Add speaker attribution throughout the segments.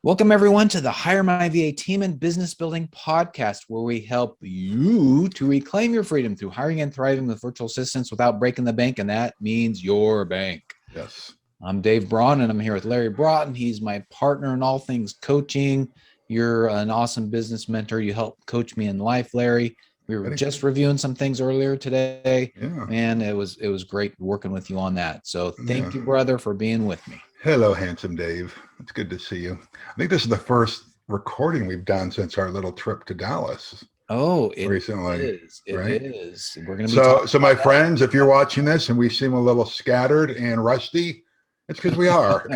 Speaker 1: Welcome, everyone, to the Hire My VA Team and Business Building podcast, where we help you to reclaim your freedom through hiring and thriving with virtual assistants without breaking the bank, and that means your bank.
Speaker 2: Yes.
Speaker 1: I'm Dave Braun, and I'm here with Larry Broughton. He's my partner in all things coaching. You're an awesome business mentor. You help coach me in life, Larry. We were just reviewing some things earlier today, and it was great working with you on that. So thank you, brother, for being with me.
Speaker 2: Hello, handsome Dave. It's good to see you. I think this is the first recording we've done since our little trip to Dallas.
Speaker 1: Oh, it
Speaker 2: recently
Speaker 1: is. It
Speaker 2: right?
Speaker 1: is. We're going to be
Speaker 2: so my friends, if you're watching this and we seem a little scattered and rusty, it's because we are.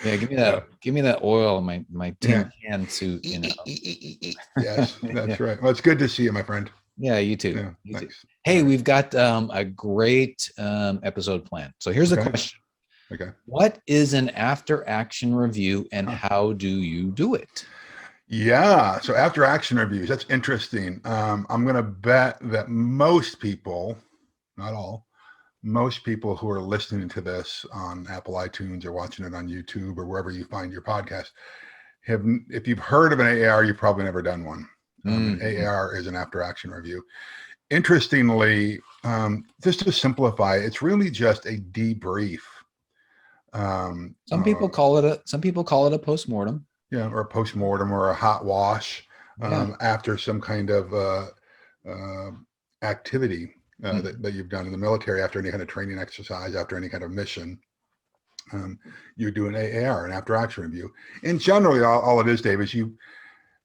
Speaker 1: Yeah, give me that oil in my tin can suit, you know.
Speaker 2: Yes, that's right. Well, it's good to see you, my friend.
Speaker 1: Yeah, you too.
Speaker 2: Yeah,
Speaker 1: you too.
Speaker 2: thanks.
Speaker 1: Hey, we've got a great episode planned. So here's the question.
Speaker 2: Okay.
Speaker 1: What is an after action review and how do you do it?
Speaker 2: Yeah, so after action reviews, that's interesting. I'm going to bet that most people, not all, most people who are listening to this on Apple iTunes or watching it on YouTube or wherever you find your podcast, if you've heard of an AAR, you've probably never done one. An AAR is an after action review. Interestingly, just to simplify, it's really just a debrief.
Speaker 1: Some people call it a postmortem.
Speaker 2: Yeah, or a postmortem or a hot wash after some kind of activity that you've done in the military, after any kind of training exercise, after any kind of mission. You do an AAR, an after action review. And generally, all it is, Dave, is you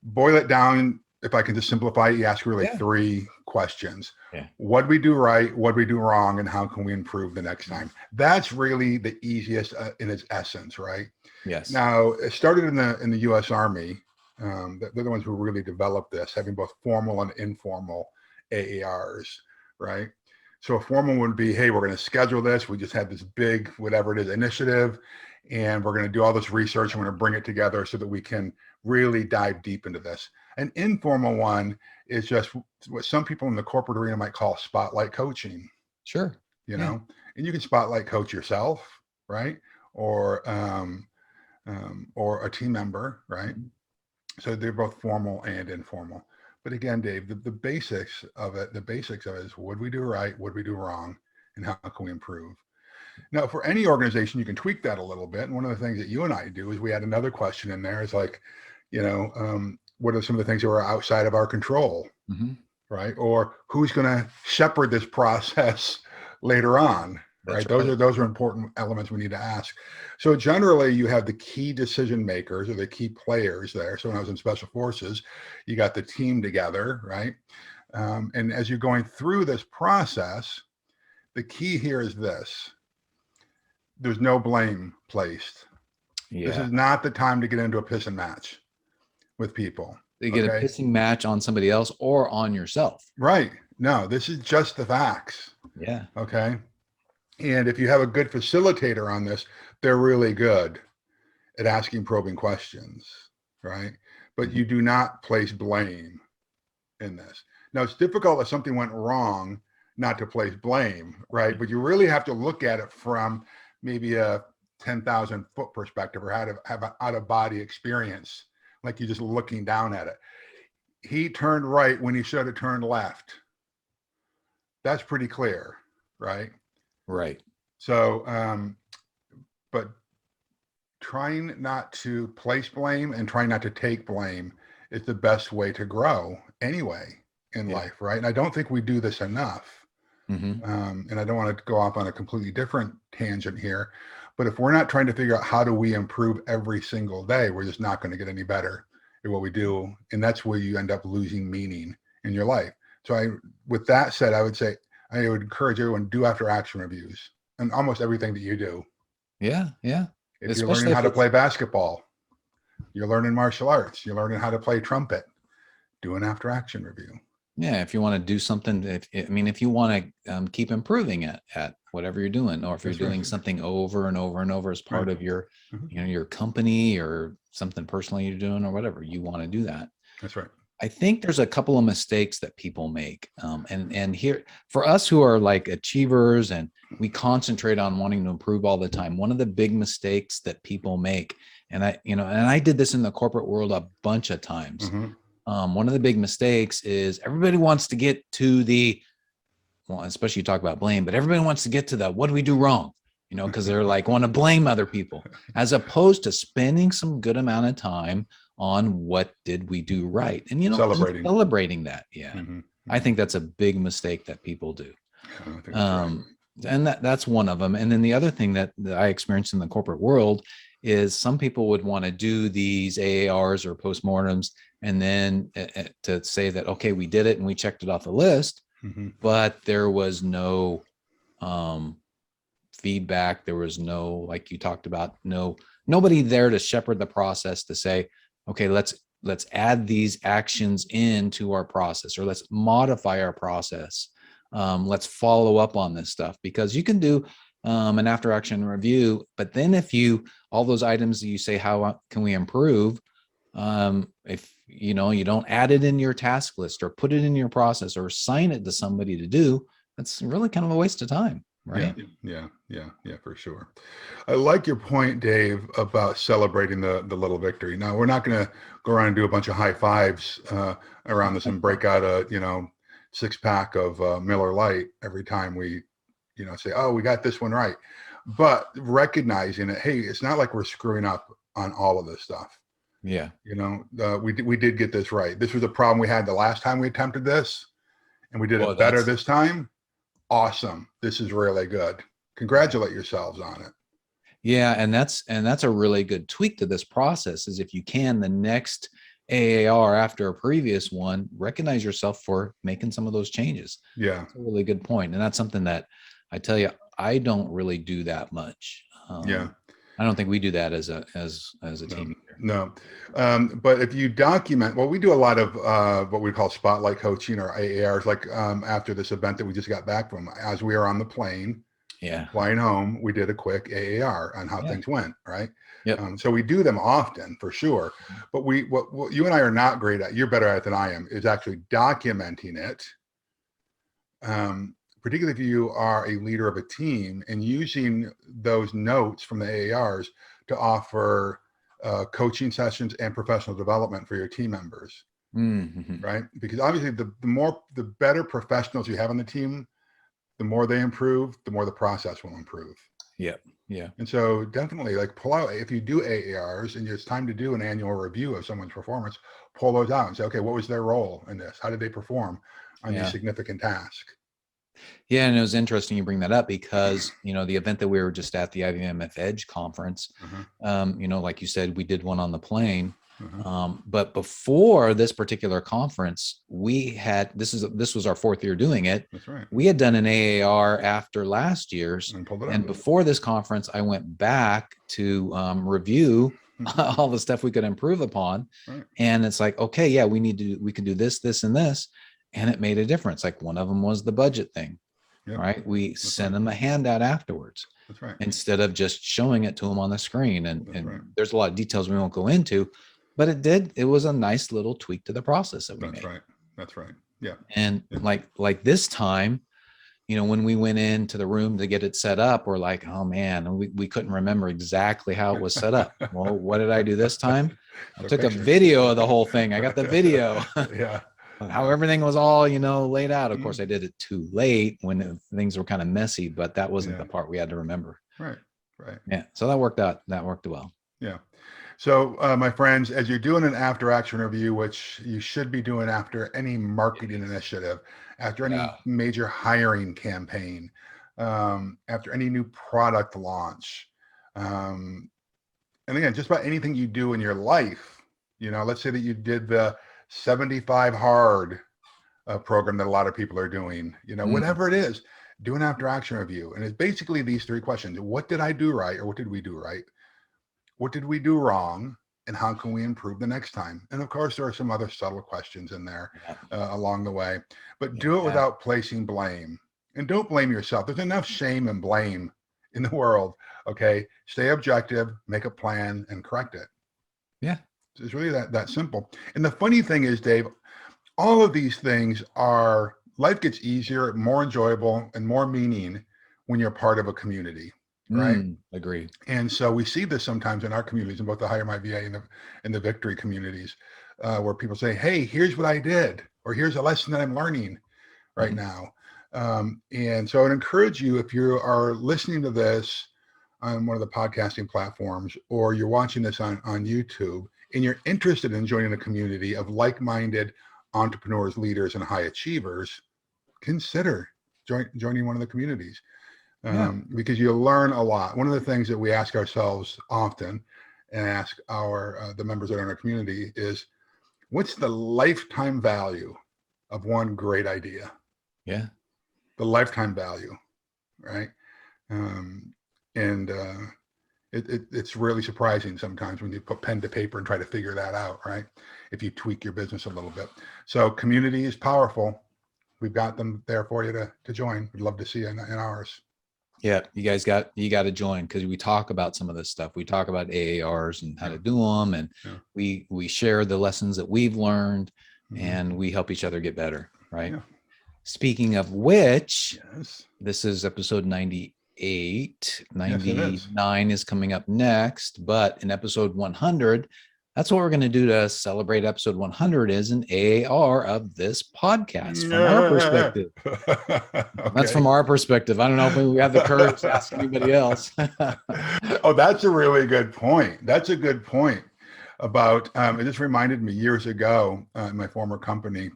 Speaker 2: boil it down. If I can just simplify it, you ask really three questions.
Speaker 1: Yeah.
Speaker 2: What do we do right? What do we do wrong? And how can we improve the next time? That's really the easiest in its essence, right?
Speaker 1: Yes.
Speaker 2: Now, it started in the U.S. Army. They're the ones who really developed this, having both formal and informal AARs, right? So a formal would be, hey, we're going to schedule this. We just had this big, whatever it is, initiative, and we're going to do all this research and we're going to bring it together so that we can really dive deep into this. An informal one is just what some people in the corporate arena might call spotlight coaching.
Speaker 1: Sure.
Speaker 2: You know, and you can spotlight coach yourself, right? Or a team member, right? So they're both formal and informal. But again, Dave, the basics of it is what do we do right? What do we do wrong? And how can we improve? Now, for any organization, you can tweak that a little bit. And one of the things that you and I do is we add another question in there. Is like, what are some of the things that are outside of our control, right? Or who's going to shepherd this process later on, right? Those are important elements we need to ask. So generally, you have the key decision makers or the key players there. So when I was in Special Forces, you got the team together, right? And as you're going through this process, the key here is this. There's no blame placed. Yeah. This is not the time to get into a pissing match with people.
Speaker 1: You get a pissing match on somebody else or on yourself.
Speaker 2: Right. No, this is just the facts.
Speaker 1: Yeah.
Speaker 2: Okay. And if you have a good facilitator on this, they're really good at asking probing questions, right? But you do not place blame in this. Now, it's difficult if something went wrong not to place blame, right? But you really have to look at it from maybe a 10,000 foot perspective or how to have an out of body experience, like you're just looking down at it. He turned right when he should have turned left. That's pretty clear, right?
Speaker 1: Right.
Speaker 2: So, but trying not to place blame and trying not to take blame is the best way to grow anyway in life, right? And I don't think we do this enough. And I don't want to go off on a completely different tangent here, but if we're not trying to figure out how do we improve every single day, we're just not going to get any better at what we do. And that's where you end up losing meaning in your life. So with that said, I would say, I would encourage everyone to do after action reviews and almost everything that you do.
Speaker 1: Yeah. Yeah.
Speaker 2: If you're learning how to play basketball, you're learning martial arts, you're learning how to play trumpet, do an after action review.
Speaker 1: Yeah. If you want to do something, if you want to keep improving at whatever you're doing, or if you're doing something over and over and over as part of your, your company or something personally you're doing or whatever, you want to do that.
Speaker 2: That's right.
Speaker 1: I think there's a couple of mistakes that people make. And here for us who are like achievers and we concentrate on wanting to improve all the time, one of the big mistakes that people make, and I did this in the corporate world a bunch of times.
Speaker 2: Mm-hmm.
Speaker 1: One of the big mistakes is everybody wants to get to the, well, especially you talk about blame, but everybody wants to get to the, what do we do wrong? Because they're like, want to blame other people, as opposed to spending some good amount of time on what did we do right, and celebrating that. Yeah.
Speaker 2: Mm-hmm.
Speaker 1: I think that's a big mistake that people do.
Speaker 2: I think that's right.
Speaker 1: And that's one of them. And then the other thing that I experienced in the corporate world is some people would want to do these AARs or postmortems and then to say that, okay, we did it and we checked it off the list,
Speaker 2: Mm-hmm.
Speaker 1: but there was no feedback. There was no, like you talked about, nobody there to shepherd the process to say, okay, let's add these actions into our process, or let's modify our process. Let's follow up on this stuff, because you can do an after action review, but then if all those items that you say, how can we improve? If you don't add it in your task list or put it in your process or assign it to somebody to do, that's really kind of a waste of time. Right.
Speaker 2: Yeah, for sure. I like your point, Dave, about celebrating the little victory. Now, we're not going to go around and do a bunch of high fives around this and break out a 6-pack of Miller Lite every time we say, oh, we got this one right. But recognizing that, hey, it's not like we're screwing up on all of this stuff.
Speaker 1: Yeah.
Speaker 2: We did get this right. This was a problem we had the last time we attempted this, and we did it better this time. Awesome. This is really good. Congratulate yourselves on it.
Speaker 1: Yeah. And that's a really good tweak to this process, is if you can, the next AAR after a previous one, recognize yourself for making some of those changes.
Speaker 2: Yeah.
Speaker 1: That's a really good point. And that's something that I tell you, I don't really do that much.
Speaker 2: Yeah.
Speaker 1: I don't think we do that as a team either.
Speaker 2: No. But if you document, well, we do a lot of what we call spotlight coaching or AARs, like after this event that we just got back from, as we are on the plane, flying home, we did a quick AAR on how things went, right?
Speaker 1: Yep.
Speaker 2: So we do them often for sure. But what you and I are not great at, you're better at it than I am, is actually documenting it. Particularly if you are a leader of a team, and using those notes from the AARs to offer coaching sessions and professional development for your team members, right? Because obviously the better professionals you have on the team, the more they improve, the more the process will improve.
Speaker 1: Yeah. Yeah.
Speaker 2: And so definitely, like, pull out, if you do AARs and it's time to do an annual review of someone's performance, pull those out and say, okay, what was their role in this? How did they perform on these significant tasks?
Speaker 1: Yeah, and it was interesting you bring that up, because the event that we were just at, the IVMF Edge conference, like you said, we did one on the plane. But before this particular conference, we had this was our 4th year doing it.
Speaker 2: That's right.
Speaker 1: We had done an AAR after last year's, and before this conference, I went back to review all the stuff we could improve upon. Right. And it's like, okay, yeah, we can do this, this, and this. And it made a difference. Like, one of them was the budget thing, right? We sent them a handout afterwards.
Speaker 2: That's right.
Speaker 1: Instead of just showing it to them on the screen. And there's a lot of details we won't go into, but it was a nice little tweak to the process that we made.
Speaker 2: That's right. Yeah.
Speaker 1: And like this time, when we went into the room to get it set up, we're like, oh man, we couldn't remember exactly how it was set up. Well, what did I do this time? I took a video of the whole thing. I got the video.
Speaker 2: Yeah.
Speaker 1: How everything was all, laid out. Of course, I did it too late when things were kind of messy, but that wasn't the part we had to remember.
Speaker 2: Right.
Speaker 1: Yeah. So that worked out. That worked well.
Speaker 2: Yeah. So my friends, as you're doing an after action review, which you should be doing after any marketing initiative, after any major hiring campaign, after any new product launch, and again, just about anything you do in your life, let's say that you did the 75 hard program that a lot of people are doing, whatever it is, do an after action review. And it's basically these 3 questions. What did I do right? Or what did we do right? What did we do wrong? And how can we improve the next time? And of course, there are some other subtle questions in there along the way, but do it without placing blame. And don't blame yourself. There's enough shame and blame in the world. Okay. Stay objective, make a plan, and correct it.
Speaker 1: Yeah.
Speaker 2: It's really that simple. And the funny thing is, Dave, all of these things are, life gets easier, more enjoyable, and more meaning when you're part of a community, right?
Speaker 1: Agree.
Speaker 2: And so we see this sometimes in our communities, in both the HireMyVA and the Victory communities, where people say, "Hey, here's what I did," or "Here's a lesson that I'm learning right now." And so I would encourage you, if you are listening to this on one of the podcasting platforms, or you're watching this on YouTube, and you're interested in joining a community of like-minded entrepreneurs, leaders, and high achievers, consider joining one of the communities. Because you'll learn a lot. One of the things that we ask ourselves often, and ask the members that are in our community, is, what's the lifetime value of one great idea?
Speaker 1: Yeah.
Speaker 2: The lifetime value, right? And it's really surprising sometimes when you put pen to paper and try to figure that out, right? If you tweak your business a little bit. So community is powerful. We've got them there for you to join. We'd love to see you in ours.
Speaker 1: Yeah, you got to join, because we talk about some of this stuff. We talk about AARs and how to do them, and we share the lessons that we've learned, and we help each other get better, right? Yeah. Speaking of which, this is episode 98. 99 is coming up next, but in episode 100, that's what we're going to do to celebrate episode 100, is an AAR of this podcast from our perspective. That's from our perspective. I don't know if we have the courage to ask anybody else.
Speaker 2: Oh, that's a really good point. That's a good point about, it just reminded me years ago, in my former company,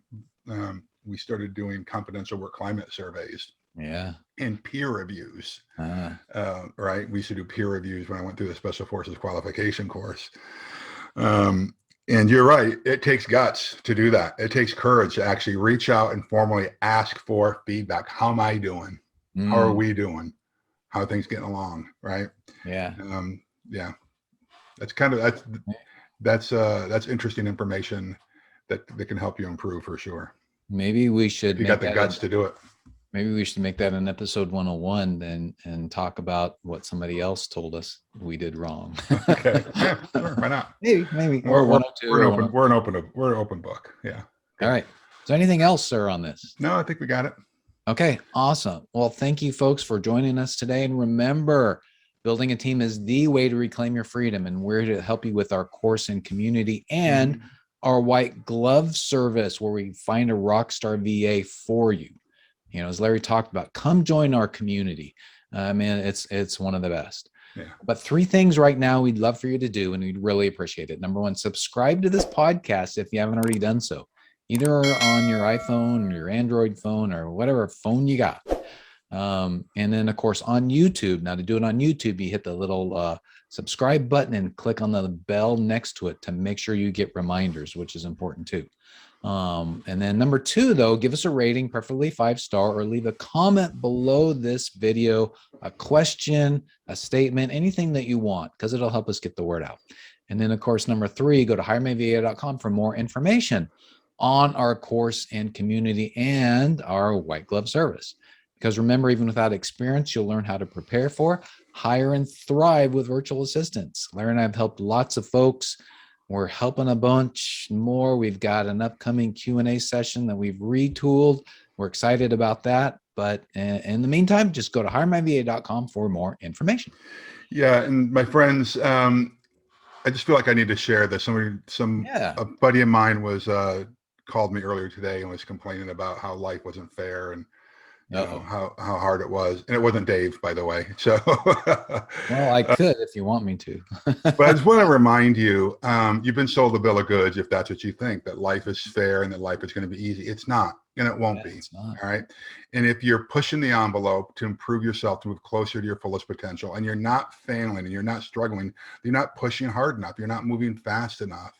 Speaker 2: we started doing confidential work climate surveys.
Speaker 1: Yeah.
Speaker 2: And peer reviews. Right. We used to do peer reviews when I went through the Special Forces qualification course. And you're right. It takes guts to do that. It takes courage to actually reach out and formally ask for feedback. How am I doing? How are we doing? How are things getting along? Right.
Speaker 1: Yeah.
Speaker 2: Yeah. That's kind of, that's interesting information that can help you improve for sure.
Speaker 1: Maybe we should,
Speaker 2: if you got the guts to do it.
Speaker 1: Maybe we should make that an episode 101 and talk about what somebody else told us we did wrong.
Speaker 2: Okay. Yeah, sure. Why not?
Speaker 1: Maybe.
Speaker 2: Or 102. We're an open book. Yeah.
Speaker 1: Good. All right. So anything else, sir, on this?
Speaker 2: No, I think we got it.
Speaker 1: Okay. Awesome. Well, thank you folks for joining us today. And remember, building a team is the way to reclaim your freedom. And we're here to help you with our course and community and our white glove service, where we find a rock star VA for you. You know, as Larry talked about, come join our community. Man, it's one of the best. Yeah. But 3 things right now we'd love for you to do, and we'd really appreciate it. Number 1, subscribe to this podcast if you haven't already done so, either on your iPhone or your Android phone or whatever phone you got. And then, of course, on YouTube. Now, to do it on YouTube, you hit the little subscribe button and click on the bell next to it to make sure you get reminders, which is important too. And then number 2, though, give us a rating, preferably 5-star, or leave a comment below this video, a question, a statement, anything that you want, because it'll help us get the word out. And then, of course, number 3, go to HireMyVA.com for more information on our course and community and our white glove service. Because remember, even without experience, you'll learn how to prepare for, hire, and thrive with virtual assistants. Larry and I have helped lots of folks. We're helping a bunch more. We've got an upcoming Q&A session that we've retooled. We're excited about that. But in the meantime, just go to HireMyVA.com for more information.
Speaker 2: Yeah, and my friends, I just feel like I need to share this. A buddy of mine was called me earlier today and was complaining about how life wasn't fair and how hard it was. And it wasn't Dave, by the way. So
Speaker 1: well, I could if you want me to.
Speaker 2: But I just want to remind you, you've been sold a bill of goods if that's what you think, that life is fair and that life is going to be easy. It's not, and it won't be. All right. And if you're pushing the envelope to improve yourself, to move closer to your fullest potential, and you're not failing and you're not struggling, you're not pushing hard enough, you're not moving fast enough.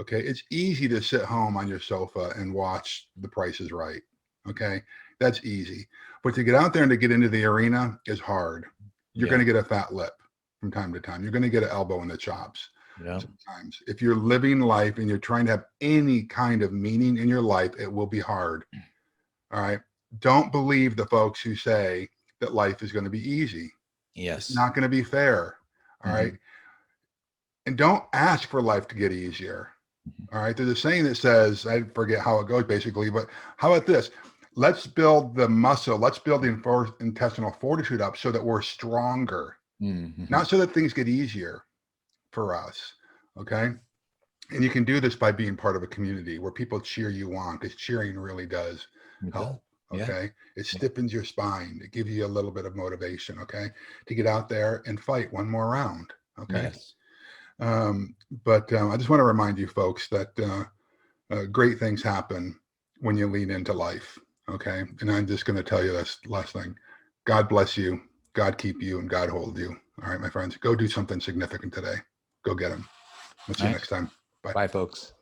Speaker 2: Okay. It's easy to sit home on your sofa and watch The Price is Right. Okay. That's easy. But to get out there and to get into the arena is hard. You're going to get a fat lip from time to time. You're going to get an elbow in the chops sometimes. If you're living life and you're trying to have any kind of meaning in your life, it will be hard. All right. Don't believe the folks who say that life is going to be easy.
Speaker 1: Yes.
Speaker 2: It's not going to be fair. All right. And don't ask for life to get easier. All right. There's a saying that says, I forget how it goes basically, but how about this? Let's build the muscle. Let's build the intestinal fortitude up so that we're stronger, not so that things get easier for us. Okay. And you can do this by being part of a community where people cheer you on, because cheering really does help. Okay. It stiffens your spine. It gives you a little bit of motivation. Okay. To get out there and fight one more round. Okay.
Speaker 1: Yes.
Speaker 2: But I just want to remind you folks that great things happen when you lean into life. Okay. And I'm just going to tell you this last thing. God bless you. God keep you, and God hold you. All right, my friends, go do something significant today. Go get them. We'll see you next time. Bye.
Speaker 1: Bye, folks.